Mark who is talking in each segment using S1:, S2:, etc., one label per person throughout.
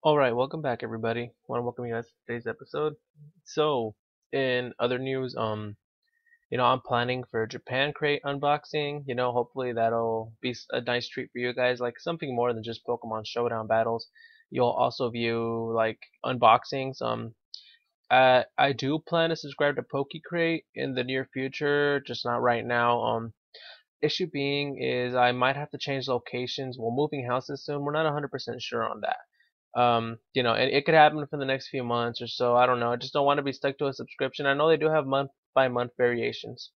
S1: Alright, welcome back everybody. Want to welcome you guys to today's episode. So, in other news, I'm planning for a Japan crate unboxing. Hopefully that'll be a nice treat for you guys, like something more than just Pokemon Showdown battles. You'll also view like unboxings. I do plan to subscribe to PokeCrate in the near future, just not right now. Issue being is I might have to change locations. We're moving houses soon. We're not 100% sure on that. And it could happen for the next few months or so. I don't know. I just don't want to be stuck to a subscription. I know they do have month by month variations.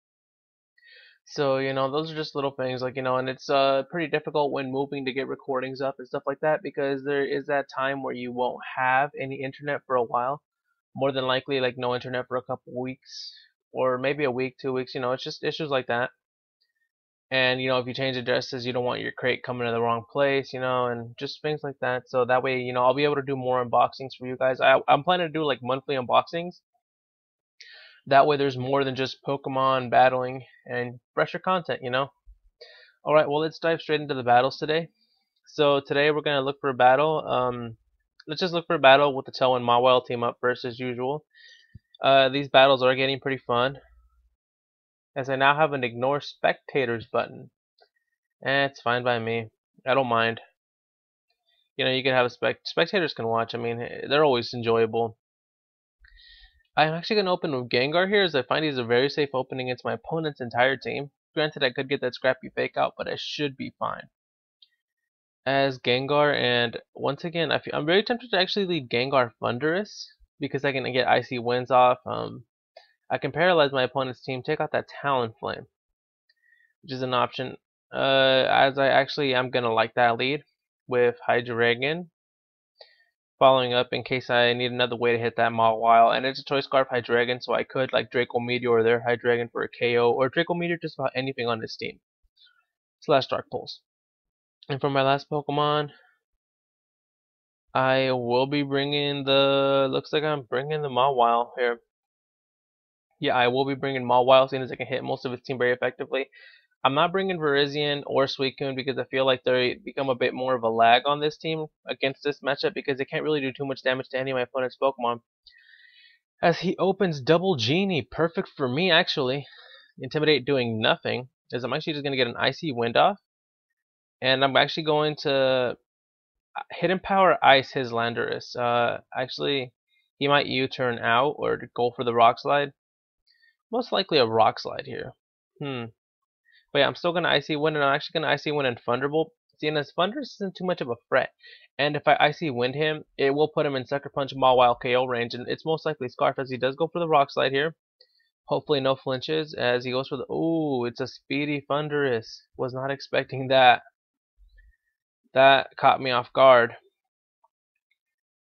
S1: So, those are just little things and it's pretty difficult when moving to get recordings up and stuff like that because there is that time where you won't have any internet for a while. More than likely like no internet for a couple weeks or maybe a week, 2 weeks, it's just issues like that. And if you change addresses, you don't want your crate coming to the wrong place, and just things like that. So that way, I'll be able to do more unboxings for you guys. I'm planning to do like monthly unboxings. That way, there's more than just Pokemon battling and fresher content. All right, well, let's dive straight into the battles today. So today we're gonna look for a battle. Let's just look for a battle with the Tailwind Mawile team up first as usual. These battles are getting pretty fun, as I now have an ignore spectators button. It's fine by me. I don't mind. You can have a spectators can watch. I mean, they're always enjoyable. I'm actually going to open with Gengar here, as I find he's a very safe opening against my opponent's entire team. Granted, I could get that scrappy fake out, but I should be fine. As Gengar, and once again, I'm very tempted to actually lead Gengar Thunderous, because I can get Icy Winds off. I can paralyze my opponent's team, take out that Talonflame, which is an option. As I actually am going to like that lead with Hydreigon, following up in case I need another way to hit that Mawile. And it's a Choice Scarf Hydreigon, so I could like Draco Meteor their Hydreigon for a KO, or Draco Meteor just about anything on this team. Slash Dark Pulse. And for my last Pokemon, I will be bringing looks like I'm bringing the Mawile here. Yeah, I will be bringing Mawile, seeing as I can hit most of its team very effectively. I'm not bringing Virizion or Suicune because I feel like they become a bit more of a lag on this team against this matchup because they can't really do too much damage to any of my opponent's Pokemon. As he opens Double Genie, perfect for me actually. Intimidate doing nothing, as I'm actually just going to get an Icy Wind off. And I'm actually going to Hidden Power Ice his Landorus. Actually, he might U-turn out or go for the Rock Slide. Most likely a Rock Slide here. But yeah, I'm still going to Icy Wind, and I'm actually going to Icy Wind and Thunderbolt. Seeing as Thunderous isn't too much of a threat. And if I Icy Wind him, it will put him in Sucker Punch Mawile KO range, and it's most likely Scarf, as he does go for the Rock Slide here. Hopefully no flinches, as he goes for the... Ooh, it's a speedy Thunderous. Was not expecting that. That caught me off guard.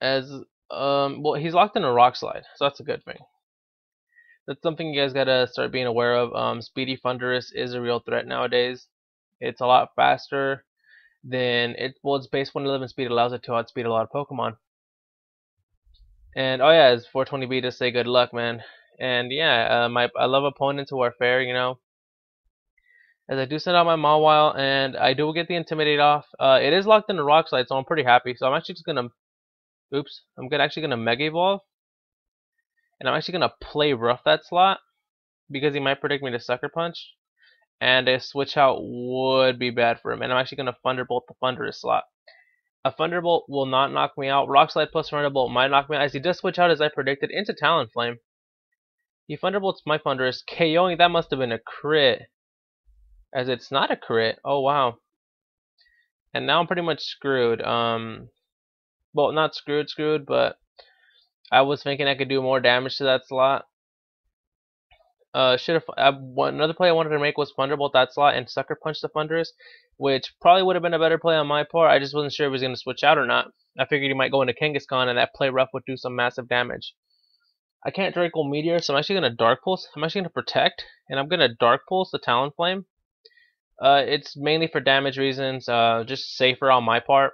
S1: Well, he's locked in a Rock Slide, so that's a good thing. That's something you guys gotta start being aware of. Speedy Thunderous is a real threat nowadays. It's a lot faster than its base 111 speed allows it to outspeed a lot of Pokemon. And oh yeah, as 420B to say good luck, man. And yeah, I love opponents who are fair, As I do send out my Mawile, and I do get the Intimidate off. It is locked in the Rock Slide, so I'm pretty happy. So I'm actually just gonna, actually gonna Mega Evolve. And I'm actually going to play rough that slot because he might predict me to Sucker Punch. And a switch out would be bad for him. And I'm actually going to Thunderbolt the Thunderous slot. A Thunderbolt will not knock me out. Rock Slide plus Thunderbolt might knock me out, as he does switch out as I predicted into Talonflame. He Thunderbolts my Thunderous, KOing. That must have been a crit, as it's not a crit. Oh wow. And now I'm pretty much screwed. Well, not screwed, but I was thinking I could do more damage to that slot. Another play I wanted to make was Thunderbolt that slot and Sucker Punch the Thunderous, which probably would have been a better play on my part. I just wasn't sure if he was going to switch out or not. I figured he might go into Kangaskhan and that play rough would do some massive damage. I can't Draco Meteor, so I'm actually going to Dark Pulse. I'm actually going to Protect, and I'm going to Dark Pulse the Talonflame. It's mainly for damage reasons, just safer on my part.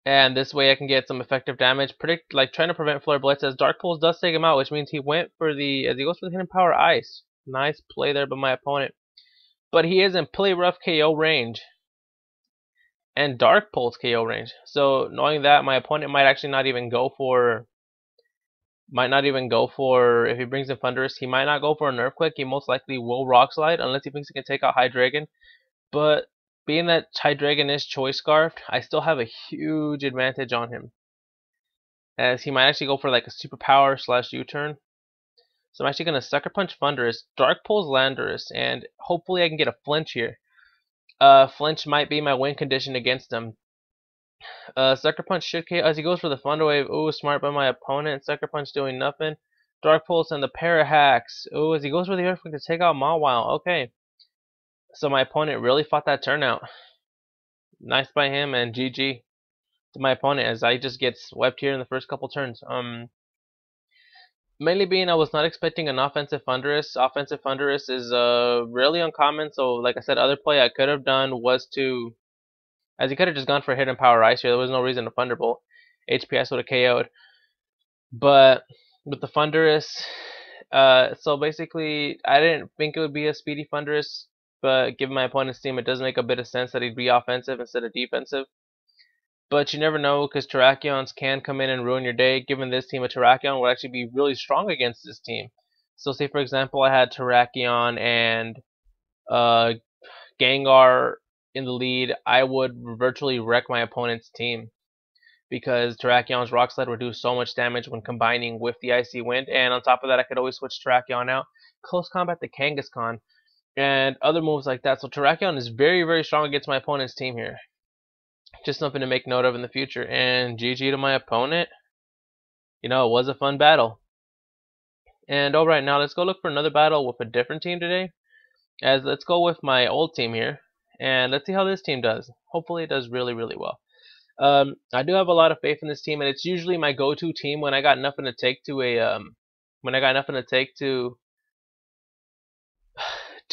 S1: And this way I can get some effective damage. Trying to prevent Flare Blitz, as Dark Pulse does take him out, which means he went for as he goes for the Hidden Power Ice. Nice play there by my opponent. But he is in Play Rough KO range. and Dark Pulse KO range. So knowing that, my opponent might actually not even go for if he brings in Thunderous, he might not go for a Nerf Click. He most likely will Rock Slide unless he thinks he can take out Hydreigon. But being that Hydreigon is Choice Scarfed, I still have a huge advantage on him, as he might actually go for like a Superpower / U-turn. So I'm actually going to Sucker Punch Thunderous, Dark Pulse Landorus, and hopefully I can get a flinch here. Flinch might be my win condition against him. Sucker Punch should KO as he goes for the Thunder Wave. Ooh, smart by my opponent. Sucker Punch doing nothing. Dark Pulse and the Parahacks. Ooh, as he goes for the Earthquake to take out Mawile. Okay. So my opponent really fought that turnout. Nice by him, and GG to my opponent as I just get swept here in the first couple turns. Mainly being I was not expecting an offensive Thunderous. Offensive Thunderous is really uncommon, so like I said, other play I could have done was to, as he could have just gone for Hidden Power Ice here. There was no reason to Thunderbolt. HPS would have KO'd. But with the Thunderous, so basically I didn't think it would be a speedy Thunderous, but given my opponent's team, it does make a bit of sense that he'd be offensive instead of defensive. But you never know, because Terrakions can come in and ruin your day. Given this team, a Terrakion would actually be really strong against this team. So say for example I had Terrakion and Gengar in the lead, I would virtually wreck my opponent's team, because Terrakion's Rock Slide would do so much damage when combining with the Icy Wind, and on top of that I could always switch Terrakion out, close combat the Kangaskhan, and other moves like that. So Terrakion is very, very strong against my opponent's team here. Just something to make note of in the future. And GG to my opponent. It was a fun battle. And alright, now let's go look for another battle with a different team today. Let's go with my old team here, and let's see how this team does. Hopefully it does really, really well. I do have a lot of faith in this team, and it's usually my go-to team when I got nothing to take to a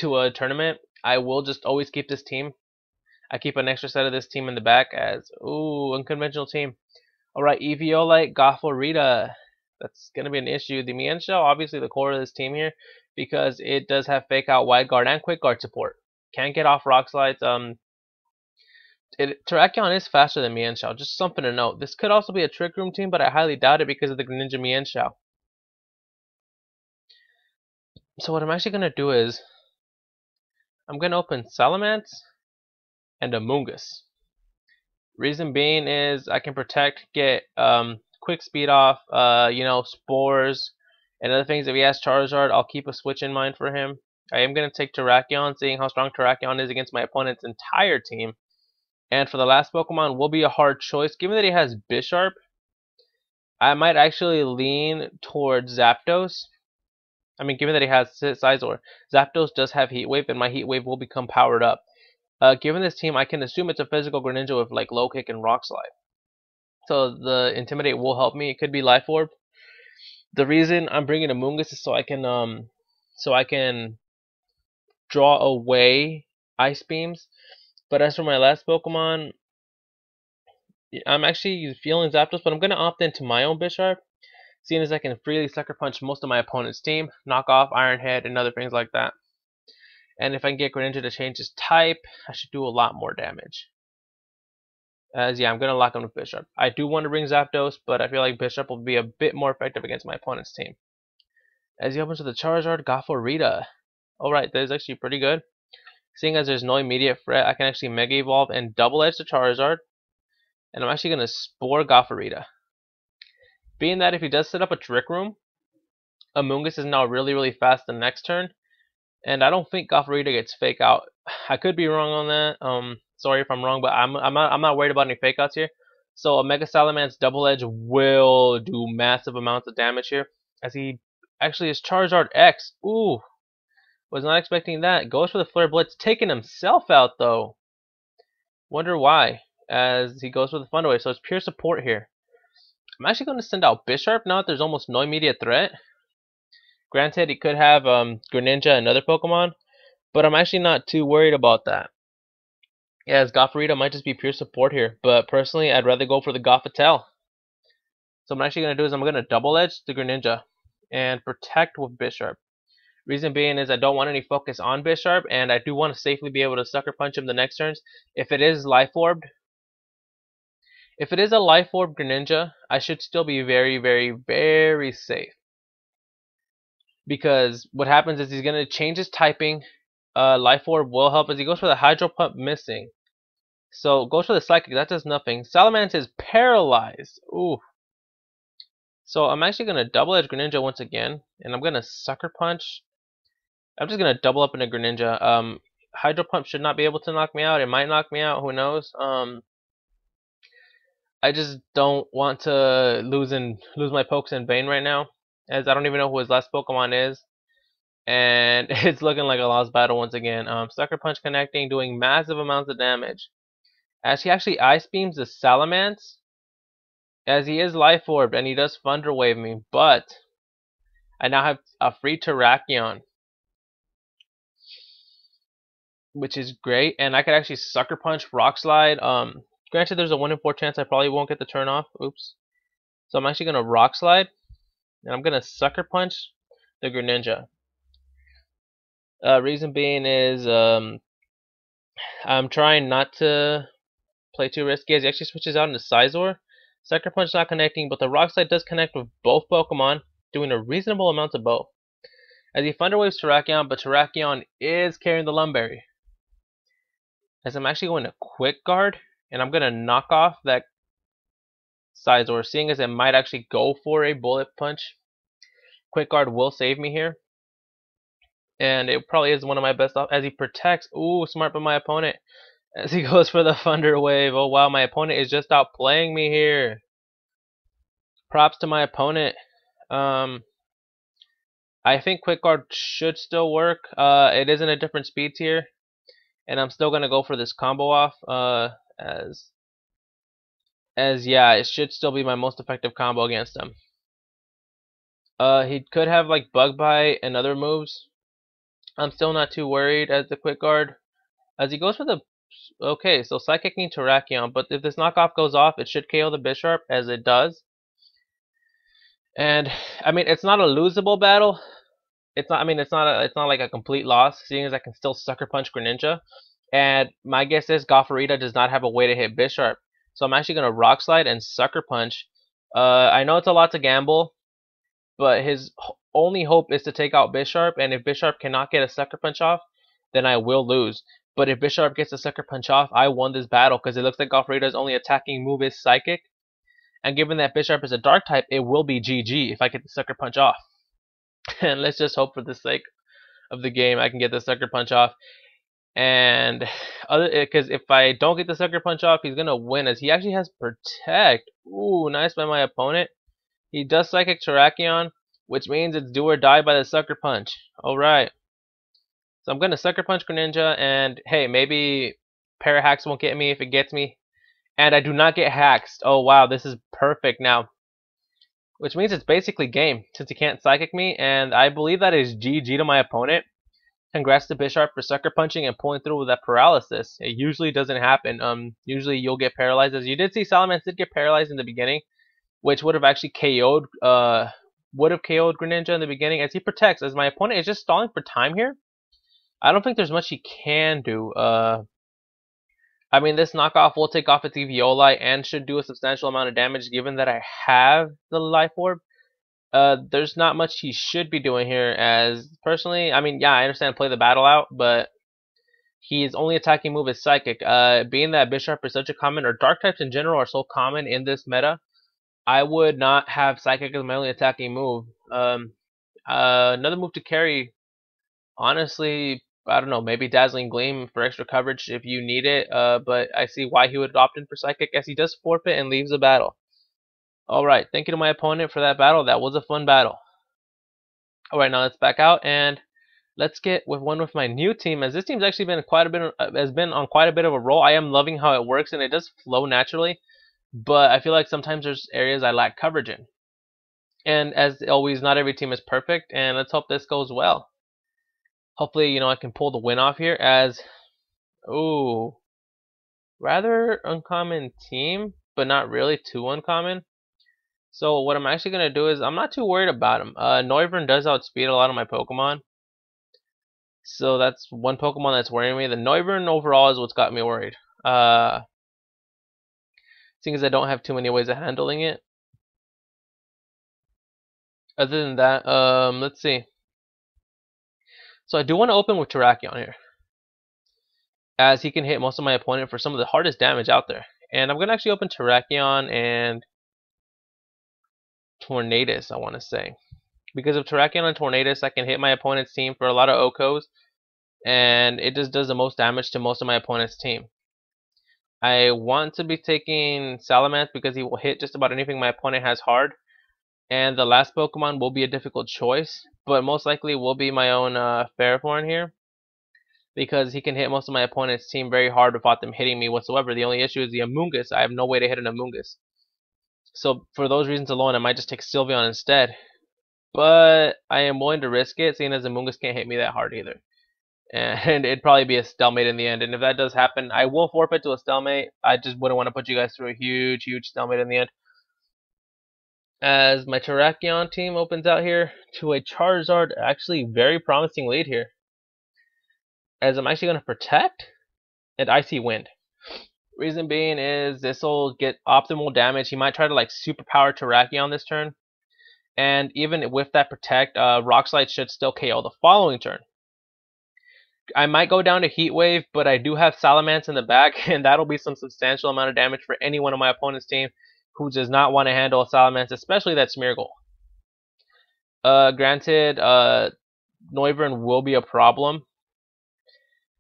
S1: a tournament. I will just always keep this team. I keep an extra set of this team in the back as, ooh, unconventional team. Alright, Eviolite, Gothorita. That's going to be an issue. The Mienshao, obviously the core of this team here, because it does have Fake Out, Wide Guard, and Quick Guard support. Can't get off Rock Slides. Terrakion is faster than Mienshao. Just something to note. This could also be a Trick Room team, but I highly doubt it because of the Greninja Mienshao. So what I'm actually going to do is, I'm going to open Salamence and Amoonguss. Reason being is I can protect, get quick speed off, spores and other things. If he has Charizard, I'll keep a switch in mind for him. I am going to take Terrakion, seeing how strong Terrakion is against my opponent's entire team. And for the last Pokemon will be a hard choice. Given that he has Bisharp, I might actually lean towards Zapdos. I mean, given that he has Scizor, Zapdos does have Heat Wave, and my Heat Wave will become powered up. Given this team, I can assume it's a physical Greninja with like Low Kick and Rock Slide. So the Intimidate will help me. It could be Life Orb. The reason I'm bringing Amoonguss is so I can draw away Ice Beams. But as for my last Pokemon, I'm actually feeling Zapdos, but I'm going to opt into my own Bisharp, seeing as I can freely Sucker Punch most of my opponent's team, knock off Iron Head, and other things like that. And if I can get Greninja to change his type, I should do a lot more damage. I'm going to lock him with Bisharp. I do want to bring Zapdos, but I feel like Bisharp will be a bit more effective against my opponent's team. As he opens with the Charizard, Gothorita. Alright, that is actually pretty good. Seeing as there's no immediate threat, I can actually Mega Evolve and Double Edge the Charizard. And I'm actually going to Spore Gothorita. Being that if he does set up a Trick Room, Amoonguss is now really, really fast the next turn. And I don't think Gothorita gets Fake Out. I could be wrong on that. Sorry if I'm wrong, but I'm not worried about any Fake Outs here. So a Mega Salamence Double Edge will do massive amounts of damage here. As he actually is Charizard X. Ooh. Was not expecting that. Goes for the Flare Blitz, taking himself out though. Wonder why. As he goes for the Thunder Wave, so it's pure support here. I'm actually going to send out Bisharp now that there's almost no immediate threat. Granted, he could have Greninja and other Pokemon, but I'm actually not too worried about that. Yeah, as Gothorita might just be pure support here, but personally, I'd rather go for the Gothitelle. So what I'm actually going to do is I'm going to Double Edge the Greninja and protect with Bisharp. Reason being is I don't want any focus on Bisharp, and I do want to safely be able to Sucker Punch him the next turns. If it is Life Orbed, If it is a Life Orb Greninja, I should still be very, very, very safe. Because what happens is he's going to change his typing. Life Orb will help as he goes for the Hydro Pump missing. So goes for the Psychic, that does nothing. Salamence is paralyzed. Ooh. So I'm actually going to Double Edge Greninja once again. And I'm going to Sucker Punch. I'm just going to double up into Greninja. Hydro Pump should not be able to knock me out. It might knock me out, who knows. I just don't want to lose my pokes in vain right now, as I don't even know who his last Pokemon is. And it's looking like a lost battle once again. Sucker Punch connecting, doing massive amounts of damage. As he actually Ice Beams the Salamence, as he is Life Orb, and he does Thunder Wave me, but I now have a free Terrakion, which is great, and I could actually Sucker Punch, Rock Slide. Granted, there's a 1 in 4 chance I probably won't get the turn off. Oops. So I'm actually gonna Rock Slide, and I'm gonna Sucker Punch the Greninja. Reason being is I'm trying not to play too risky as he actually switches out into Scizor. Sucker Punch not connecting, but the Rock Slide does connect with both Pokemon, doing a reasonable amount of both. As he Thunder Waves Terrakion, but Terrakion is carrying the Lumberry. As I'm actually going to Quick Guard, and I'm going to knock off that Scizor, seeing as it might actually go for a Bullet Punch. Quick Guard will save me here. And it probably is one of my best off as he protects. Ooh, smart by my opponent. As he goes for the Thunder Wave. Oh wow, my opponent is just outplaying me here. Props to my opponent. I think Quick Guard should still work. It is in a different speed tier. And I'm still gonna go for this combo off. As yeah, it should still be my most effective combo against him. He could have like Bug Bite and other moves. I'm still not too worried as the Quick Guard. As he goes for the okay, so Psychicking Terrakion, but if this knockoff goes off, it should KO the Bisharp as it does. And I mean, it's not a losable battle. It's not. I mean, it's not like a complete loss, seeing as I can still Sucker Punch Greninja. And my guess is Gothorita does not have a way to hit Bisharp. So I'm actually going to Rock Slide and Sucker Punch. I know it's a lot to gamble, but his only hope is to take out Bisharp, and if Bisharp cannot get a Sucker Punch off, then I will lose. But if Bisharp gets a Sucker Punch off, I won this battle, because it looks like Gothorita's only attacking move is Psychic. And given that Bisharp is a Dark type, it will be GG if I get the Sucker Punch off. And let's just hope for the sake of the game I can get the Sucker Punch off. And because if I don't get the Sucker Punch off, he's gonna win as he actually has Protect. Ooh, nice by my opponent. He does Psychic Terrakion, which means it's do or die by the Sucker Punch. Alright. So I'm gonna Sucker Punch Greninja, and hey, maybe Parahacks won't get me if it gets me. And I do not get haxed. Oh wow, this is perfect now. Which means it's basically game, since he can't Psychic me, and I believe that is GG to my opponent. Congrats to Bisharp for Sucker Punching and pulling through with that paralysis. It usually doesn't happen. Usually you'll get paralyzed, as you did see Salamence did get paralyzed in the beginning, which would have actually KO'd Greninja in the beginning, as he protects, as my opponent is just stalling for time here. I don't think there's much he can do. I mean, this knockoff will take off its Eviolite and should do a substantial amount of damage, given that I have the Life Orb. There's not much he should be doing here, as personally, I mean, yeah, I understand play the battle out, but his only attacking move is Psychic. Being that Bisharp is such a common, or Dark types in general are so common in this meta, I would not have Psychic as my only attacking move. Another move to carry, honestly, I don't know, maybe Dazzling Gleam for extra coverage if you need it, but I see why he would opt in for Psychic, as he does forfeit and leaves the battle. Alright, thank you to my opponent for that battle. That was a fun battle. Alright, now let's back out and let's get with one with my new team, as this team's actually been on quite a bit of a roll. I am loving how it works, and it does flow naturally, but I feel like sometimes there's areas I lack coverage in. And as always, not every team is perfect, and let's hope this goes well. Hopefully, you know, I can pull the win off here, as ooh, rather uncommon team, but not really too uncommon. So what I'm actually going to do is, I'm not too worried about him. Noivern does outspeed a lot of my Pokemon. So that's one Pokemon that's worrying me. The Noivern overall is what's got me worried. seeing as I don't have too many ways of handling it. Other than that, let's see. So I do want to open with Terrakion here, as he can hit most of my opponent for some of the hardest damage out there. And I'm going to actually open Terrakion and Tornadus, I want to say. Because of Terrakion and Tornadus, I can hit my opponent's team for a lot of OHKOs, and it just does the most damage to most of my opponent's team. I want to be taking Salamence because he will hit just about anything my opponent has hard. And the last Pokemon will be a difficult choice, but most likely will be my own Ferrothorn here, because he can hit most of my opponent's team very hard without them hitting me whatsoever. The only issue is the Amoonguss. I have no way to hit an Amoonguss. So for those reasons alone, I might just take Sylveon instead. But I am willing to risk it, seeing as Amoonguss can't hit me that hard either. And it'd probably be a stalemate in the end. And if that does happen, I will forfeit to a stalemate. I just wouldn't want to put you guys through a huge stalemate in the end. As my Terrakion team opens out here to a Charizard, actually very promising lead here. As I'm actually going to protect and Icy Wind. Reason being is this will get optimal damage. He might try to like superpower Terrakion this turn. And even with that protect, Rock Slide should still KO the following turn. I might go down to Heat Wave, but I do have Salamence in the back, and that'll be some substantial amount of damage for any one of my opponent's team who does not want to handle a Salamence, especially that Smeargle. Granted, Noivern will be a problem.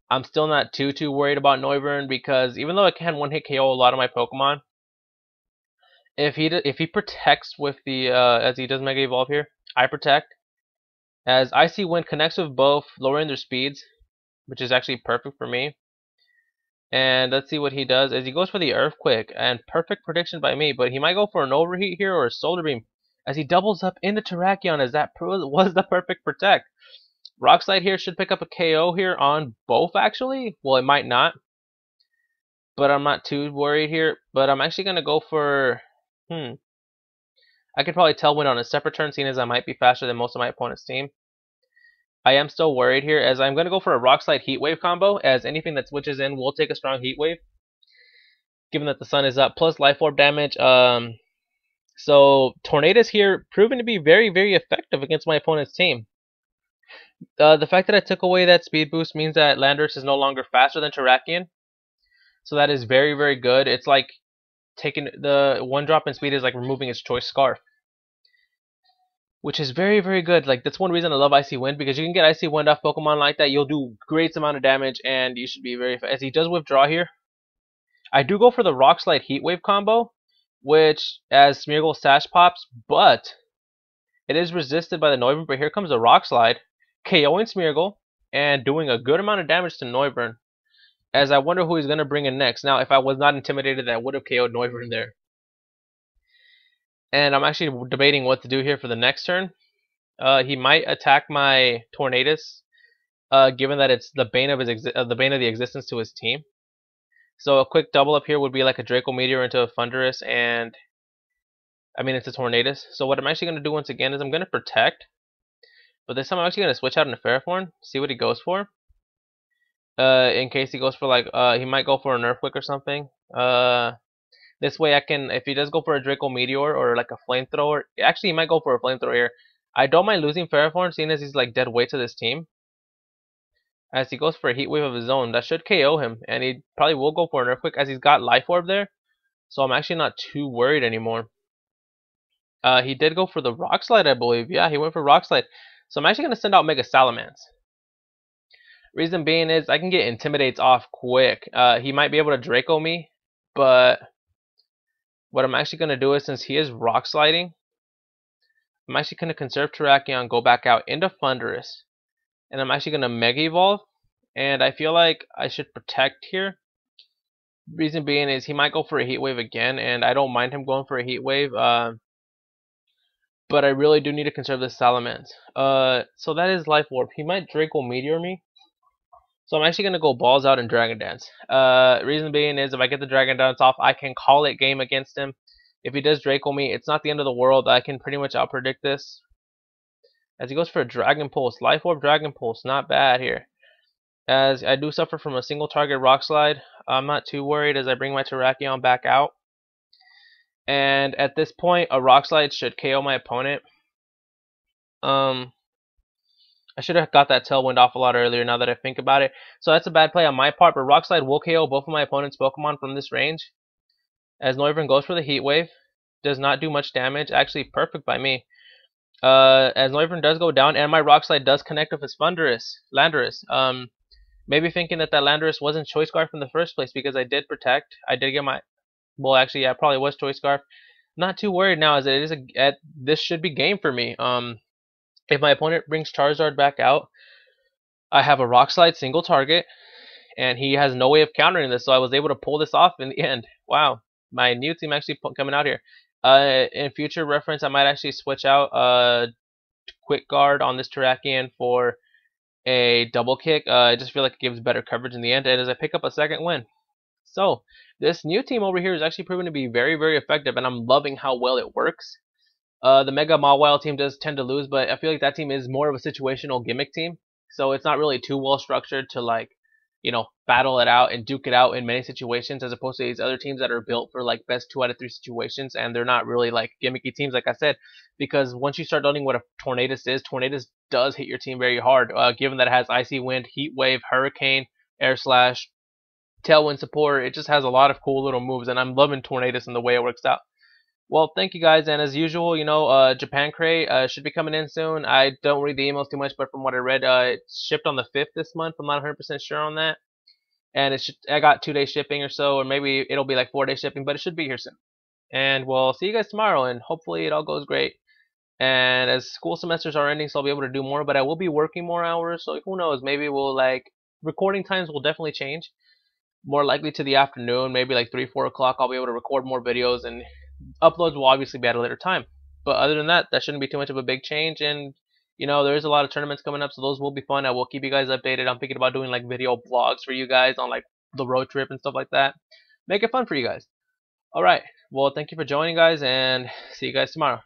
S1: I'm still not too worried about Noivern, because even though it can one-hit KO a lot of my Pokemon, if he protects with the as he does Mega Evolve here, I protect. As Icy Wind connects with both, lowering their speeds, which is actually perfect for me. And let's see what he does as he goes for the Earthquake, and perfect prediction by me, but he might go for an Overheat here or a Solar Beam as he doubles up into Terrakion, as that was the perfect protect. Rock Slide here should pick up a KO here on both actually. Well, it might not, but I'm not too worried here. But I'm actually going to go for, I could probably Tailwind on a separate turn, seeing as I might be faster than most of my opponent's team. I am still worried here, as I'm going to go for a Rock Slide Heat Wave combo, as anything that switches in will take a strong Heat Wave, given that the sun is up, plus Life Orb damage. So Tornadus here proven to be very effective against my opponent's team. The fact that I took away that speed boost means that Landorus is no longer faster than Terrakion, so that is very good. It's like taking the one drop in speed is like removing its choice Scarf, which is very good. Like, that's one reason I love Icy Wind, because you can get Icy Wind off Pokemon like that. You'll do great amount of damage, and you should be very fast. As he does withdraw here, I do go for the Rock Slide Heat Wave combo, which as Smeargle Sash pops, but it is resisted by the Noivern. But here comes the Rock Slide, KOing Smeargle and doing a good amount of damage to Noivern. As I wonder who he's going to bring in next. Now, if I was not intimidated, I would have KO'd Noivern there. And I'm actually debating what to do here for the next turn. He might attack my Tornadus, given that it's the bane of the existence to his team. So a quick double up here would be like a Draco Meteor into a Thundurus, and it's a Tornadus. So what I'm actually going to do once again is I'm going to protect, but this time I'm actually going to switch out into Ferrothorn, see what he goes for. In case he goes for like he might go for an Earthquake or something. This way I can, if he does go for a Draco Meteor or like a Flamethrower, actually he might go for a Flamethrower here. I don't mind losing Ferrothorn, seeing as he's like dead weight to this team. As he goes for a Heat Wave of his own, that should KO him, and he probably will go for an Earthquake as he's got Life Orb there. So I'm actually not too worried anymore. He did go for the Rock Slide, I believe. Yeah, he went for Rock Slide. So I'm actually going to send out Mega Salamence. Reason being is I can get Intimidates off quick. He might be able to Draco me, but what I'm actually going to do is, since he is Rock Sliding, I'm actually going to conserve Terrakion, go back out into Thundurus, and I'm actually going to Mega Evolve, and I feel like I should protect here. Reason being is he might go for a Heat Wave again, and I don't mind him going for a Heat Wave, but I really do need to conserve this Salamence. So that is Life Orb. He might Draco Meteor me, so I'm actually going to go Balls Out and Dragon Dance. Reason being is if I get the Dragon Dance off, I can call it game against him. If he does Draco me, it's not the end of the world. I can pretty much outpredict this. As he goes for a Dragon Pulse. Life Orb, Dragon Pulse. Not bad here. As I do suffer from a single target Rock Slide, I'm not too worried as I bring my Terrakion back out. And at this point, a Rock Slide should KO my opponent. I should have got that Tailwind off a lot earlier now that I think about it. So that's a bad play on my part, but Rock Slide will KO both of my opponent's Pokemon from this range. As Noivern goes for the Heat Wave. Does not do much damage. Actually, perfect by me. As Noivern does go down, and my Rock Slide does connect with his Landorus. Maybe thinking that Landorus wasn't Choice Scarf in the first place because I did protect. I did get my... Well, actually, yeah, probably was Choice Scarf. Not too worried now as it is this should be game for me. If my opponent brings Charizard back out, I have a Rock Slide single target, and he has no way of countering this, so I was able to pull this off in the end. Wow, my new team actually coming out here. In future reference, I might actually switch out Quick Guard on this Terrakion for a double kick. I just feel like it gives better coverage in the end, and as I pick up a second win. So this new team over here is actually proven to be very, very effective, and I'm loving how well it works. The Mega Mawile team does tend to lose, but I feel like that team is more of a situational gimmick team. So it's not really too well structured to like, battle it out and duke it out in many situations, as opposed to these other teams that are built for like best 2 out of 3 situations, and they're not really like gimmicky teams, like I said, because once you start learning what a Tornadus is, Tornadus does hit your team very hard, given that it has Icy Wind, Heat Wave, Hurricane, Air Slash, Tailwind support. It just has a lot of cool little moves, and I'm loving Tornadus and the way it works out. Well, thank you guys, and as usual, Japan Crate should be coming in soon. I don't read the emails too much, but from what I read, it's shipped on the 5th this month. I'm not 100% sure on that, and I got 2-day shipping or so, or maybe it'll be like 4-day shipping, but it should be here soon. And we'll see you guys tomorrow, and hopefully it all goes great. And as school semesters are ending, so I'll be able to do more, but I will be working more hours, so who knows, maybe recording times will definitely change. More likely to the afternoon, maybe like 3-4 o'clock, I'll be able to record more videos, and uploads will obviously be at a later time. But other than that, that shouldn't be too much of a big change. And there's a lot of tournaments coming up, so those will be fun. I will keep you guys updated. I'm thinking about doing like video blogs for you guys on like the road trip and stuff like that. Make it fun for you guys. Alright, well, thank you for joining, guys, and see you guys tomorrow.